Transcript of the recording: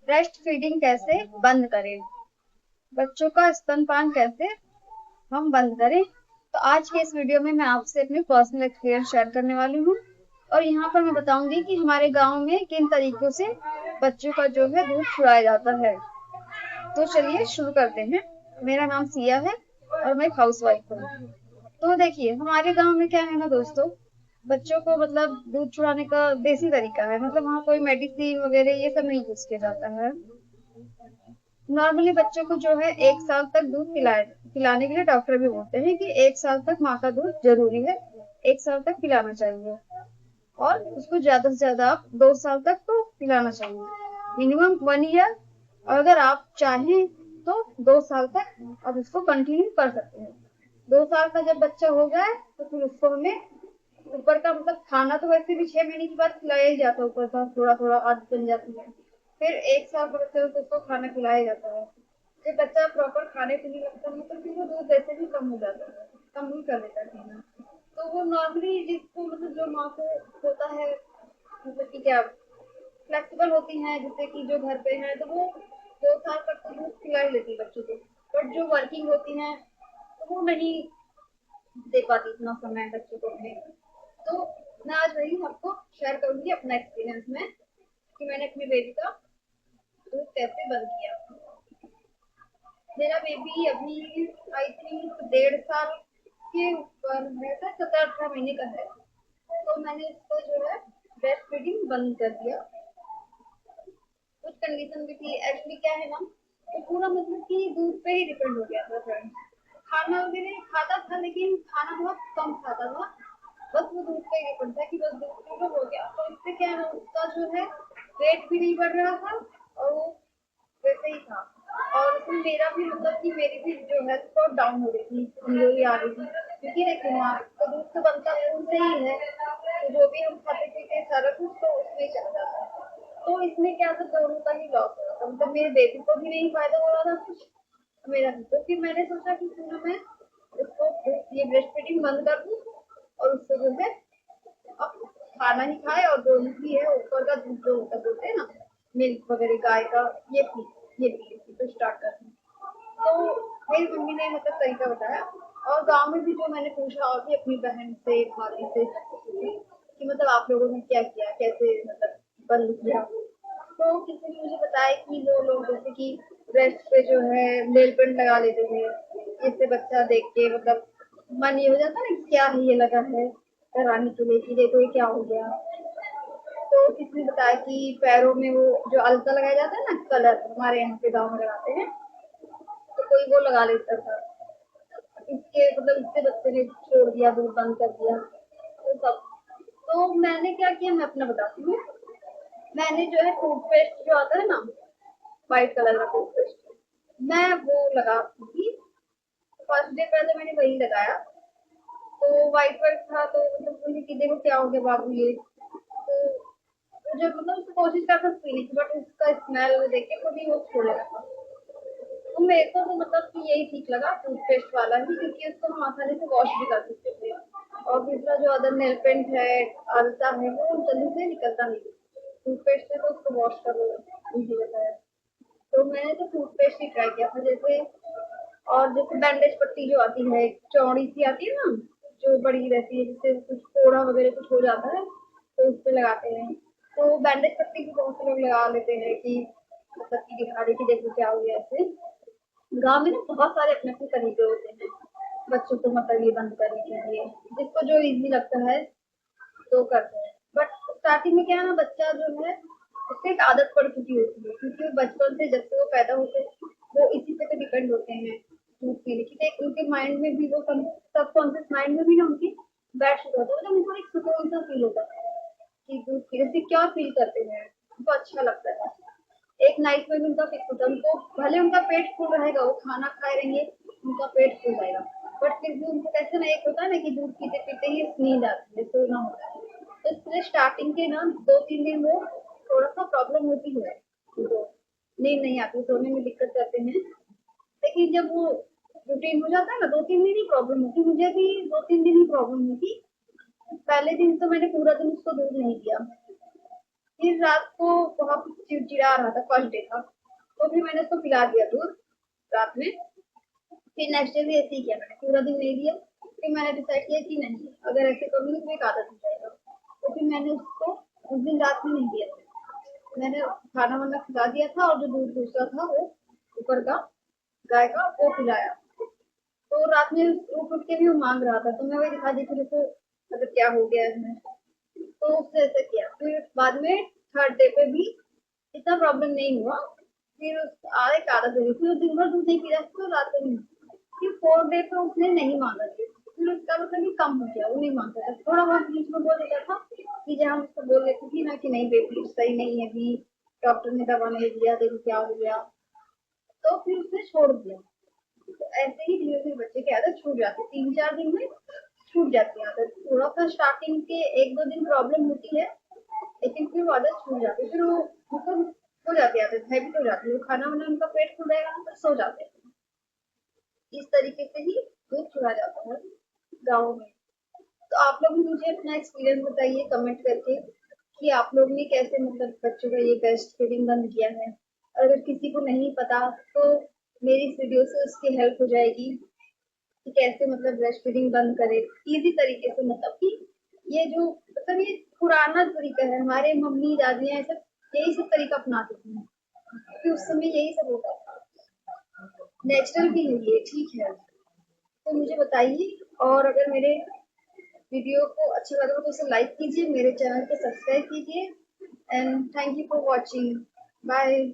Breast feeding कैसे बंद करें, बच्चों का स्तनपान कैसे हम बंद करें। तो आज के इस वीडियो में मैं आपसे अपनी पर्सनल एक्सपीरियंस शेयर करने वाली हूँ और यहाँ पर मैं बताऊंगी कि हमारे गांव में किन तरीकों से बच्चों का जो है दूध छुड़ाया जाता है। तो चलिए शुरू करते हैं। मेरा नाम सिया है और मैं एक हाउस वाइफ हूँ। तो देखिए हमारे गांव में क्या है ना दोस्तों, बच्चों को मतलब दूध छुड़ाने का देसी तरीका है, मतलब वहाँ कोई मेडिसिन वगैरह ये सब नहीं यूज किया जाता है। नॉर्मली बच्चों को जो है 1 साल तक दूध पिलाने के लिए डॉक्टर भी बोलते हैं कि 1 साल तक माँ का दूध जरूरी है, 1 साल तक पिलाना चाहिए। और उसको ज्यादा से ज्यादा आप 2 साल तक तो पिलाना चाहिए, मिनिमम 1 ईयर। और अगर आप चाहें तो 2 साल तक आप उसको कंटिन्यू कर सकते हैं। 2 साल का जब बच्चा हो जाए तो फिर उसको हमें ऊपर का मतलब खाना तो वैसे भी 6 महीने के बाद खिलाया ही जाता है, ऊपर का थोड़ा थोड़ा आदत बन जाती है। फिर 1 साल का बच्चा तो उसको खाना खिलाया जाता है। जब बच्चा प्रॉपर खाने पीने लगता है तो फिर वो दूध वैसे भी कम हो जाता है, कम ही कर देता है पीना। तो वो नॉर्मली जिसको मतलब जो माँ को होता है, मतलब कि क्या फ्लेक्सिबल होती हैं जैसे कि जो घर पे हैं, तो वो 2 साल तक तो दूध खिला ही लेती है बच्चों को। बट जो वर्किंग होती हैं तो वो नहीं दे पाती इतना समय बच्चों को अपने। तो मैं आज वही आपको शेयर करूंगी अपना एक्सपीरियंस में कि मैंने अपनी बेबी का दूध कैसे बंद किया। मेरा बेबी अभी आई थिंक 1.5 साल के ऊपर है, 17-18 महीने का है। तो मैंने इसको जो है ब्रेस्ट फीडिंग बंद कर दिया। कुछ कंडीशन भी थी एक्चुअली, क्या है ना, तो पूरा मतलब कि दूध पे ही डिपेंड हो गया था फ्रेंड। खाना वगैरह खाता था लेकिन खाना बहुत कम खाता था, बस वो दूध पे ही डिपेंड था कि बस दूध पी हो गया। तो इससे क्या है ना, उसका जो है वेट भी नहीं बढ़ रहा था और वो वैसे ही था। और उसमें मेरा भी मतलब कि मेरी भी जो है बहुत डाउन हो रही थी, कमजोरी आ रही थी, क्योंकि देखो हाँ तो दूध तो बनता खून से ही है, तो जो भी हम खाते पीते सारा कुछ तो उसमें ही चल जाता है। तो इसमें क्या था, दोनों का ही लॉस हो रहा था, मतलब मेरे बेबी को भी नहीं फायदा हो रहा था कुछ, मेरा भी। तो फिर मैंने सोचा कि क्यों ना मैं इसको ये ब्रेस्ट फीडिंग बंद कर दूं और उससे जो है अब खाना ही खाए और जो भी है ऊपर का दूध जो होता बोलते हैं ना, मिल्क वगैरह गाय का, ये पी, ये पी तो स्टार्ट कर दी। तो मेरी मम्मी ने मतलब तरीका बताया। और गांव में भी जो मैंने पूछा और भी अपनी बहन से भाभी से कि मतलब आप लोगों ने क्या किया, कैसे मतलब बंद किया। तो किसी ने मुझे बताया कि वो लोग जैसे कि ब्रेस्ट पे जो है नेल पेंट लगा लेते थे, जिससे बच्चा देख के मतलब मन ये हो जाता ना कि क्या है ये लगा है कराने के लिए कि देखो ये क्या हो गया। तो किसी ने बताया कि पैरों में वो जो अलता लगाया जाता है ना, कलर हमारे यहाँ पे गाँव में लगाते हैं, तो कोई वो लगा लेता था। इसके मतलब इससे बच्चे ने छोड़ दिया, दूध बंद कर दिया तो सब। तो मैंने क्या किया मैं अपना बताती हूँ। मैंने जो है टूथपेस्ट जो आता है ना, व्हाइट कलर का टूथपेस्ट, मैं वो लगाती थी। फर्स्ट डे पहले मैंने वही लगाया, तो व्हाइट व्हाइट था तो मतलब मुझे कि देखो क्या हो गया बाबू ये। तो मुझे मतलब उसको कोशिश करता पीने की, बट उसका स्मेल देख के खुद ही वो छोड़ने लगा। तो मेरे को तो मतलब कि यही ठीक लगा टूथपेस्ट वाला ही, क्योंकि उसको हम आसानी से वॉश भी कर सकते थे। और दूसरा जो अदर नेल पेंट है, आलता है, वो जल्दी से निकलता नहीं। टूथपेस्ट से तो उसको वॉश कर लो, इजी रहता है। तो मैंने तो टूथपेस्ट ही ट्राई किया था जैसे। और जैसे बैंडेज पट्टी जो आती है, चौड़ी सी आती है ना, जो बड़ी रहती है, जिससे कुछ फोड़ा वगैरह कुछ हो जाता है तो उस पे लगाते हैं। तो बैंडेज पट्टी भी बहुत से लोग लगा लेते हैं कि मतलब कि दिखा रहे कि देखो क्या हो गया ऐसे। गाँव में ना बहुत सारे अपने अपने तरीके होते हैं बच्चों को मतलब ये बंद करने के लिए, जिसको जो इजी लगता है तो करते हैं। बट स्टार्टिंग में क्या है ना, बच्चा जो है उससे एक आदत पड़ चुकी होती है, क्योंकि वो बचपन से जब से वो पैदा होते हैं वो इसी पे तो डिपेंड होते हैं दूध पीने की। देख उनके माइंड में भी वो सबकॉन्शियस माइंड में भी ना उनकी बैठ चुका होता है, मतलब उनको एक सुकून सा फील होता है कि दूध पीने से क्या फील करते हैं, उनको अच्छा लगता है। एक नाइट में भी उनका फिक्स होता है, उनको भले उनका पेट फुल रहेगा, वो खाना खाए रहेंगे, उनका पेट फुल रहेगा, बट फिर भी उनको कैसे ना एक होता है ना कि दूध पीते पीते ही नींद आती है, सोना होता है। तो इसलिए स्टार्टिंग के ना 2-3 दिन वो थोड़ा सा प्रॉब्लम होती है, तो नींद नहीं आती, सोने में दिक्कत करते हैं। लेकिन जब वो रूटीन हो जाता है ना, 2-3 दिन ही प्रॉब्लम होती, मुझे भी 2-3 दिन ही प्रॉब्लम हुई थी। पहले दिन तो मैंने पूरा दिन उसको दूध नहीं दिया, फिर रात को बहुत चिड़चिड़ा रहा था, फर्स्ट डे था, तो फिर मैंने उसको पिला दिया दूध रात में। फिर नेक्स्ट डे भी ऐसे ही किया, मैंने पूरा दिन नहीं दिया। फिर मैंने डिसाइड किया कि नहीं, अगर ऐसे करूँगी तो एक आदत हो जाएगा। तो फिर मैंने उसको उस दिन रात में नहीं दिया, मैंने खाना वाना खिला दिया था और जो दूध दूसरा था वो ऊपर का गाय का वो पिलाया। तो रात में उठ उठ के भी वो मांग रहा था, तो मैं वही दिखा दी फिर उसको, मतलब क्या हो गया है। तो उसने ऐसा किया, फिर बाद में थर्ड डे पे भी इतना प्रॉब्लम नहीं हुआ। फिर एक आदत हो गई, फिर दिन भर दूध नहीं पी रहा था तो रात में नहीं। फिर फोर्थ डे पे उसने नहीं मांगा दूध, फिर उसका मतलब कि कम हो गया, वो नहीं मांगता था, थोड़ा बहुत बीच में बोल देता था कि जब हम उसको बोल देती थी ना कि नहीं बेबी सही नहीं है अभी, डॉक्टर ने दवा नहीं दिया, देखो क्या हो गया, तो फिर उसने छोड़ दिया। तो ऐसे ही धीरे धीरे बच्चे की आदत छूट जाती है, 3-4 दिन में छूट जाती है आदत। थोड़ा सा स्टार्टिंग के 1-2 दिन प्रॉब्लम होती है, लेकिन फिर वो आदत छूट जाती है, फिर वो मतलब हो जाती है आदत, हैबिट हो जाती है, वो खाना वाना उनका पेट खुल जाएगा ना तो सो जाते हैं। इस तरीके से ही दूध चुरा जाता है गाँव में। तो आप लोग भी मुझे अपना एक्सपीरियंस बताइए कमेंट करके कि आप लोग ने कैसे मतलब बच्चों का ये ब्रेस्ट फीडिंग बंद किया है। अगर किसी को नहीं पता तो मेरी इस वीडियो से उसकी हेल्प हो जाएगी कि कैसे मतलब ब्रेस्ट फीडिंग बंद करे इजी तरीके से। मतलब कि ये जो मतलब ये पुराना तरीका है, हमारे मम्मी दादियां सब यही सब तरीका अपनाते थे क्योंकि उस समय यही सब होता था, नेचुरल भी है ये, ठीक है। तो मुझे बताइए, और अगर मेरे वीडियो को अच्छा लगा तो इसे लाइक कीजिए, मेरे चैनल को सब्सक्राइब कीजिए, and thank you for watching. Bye.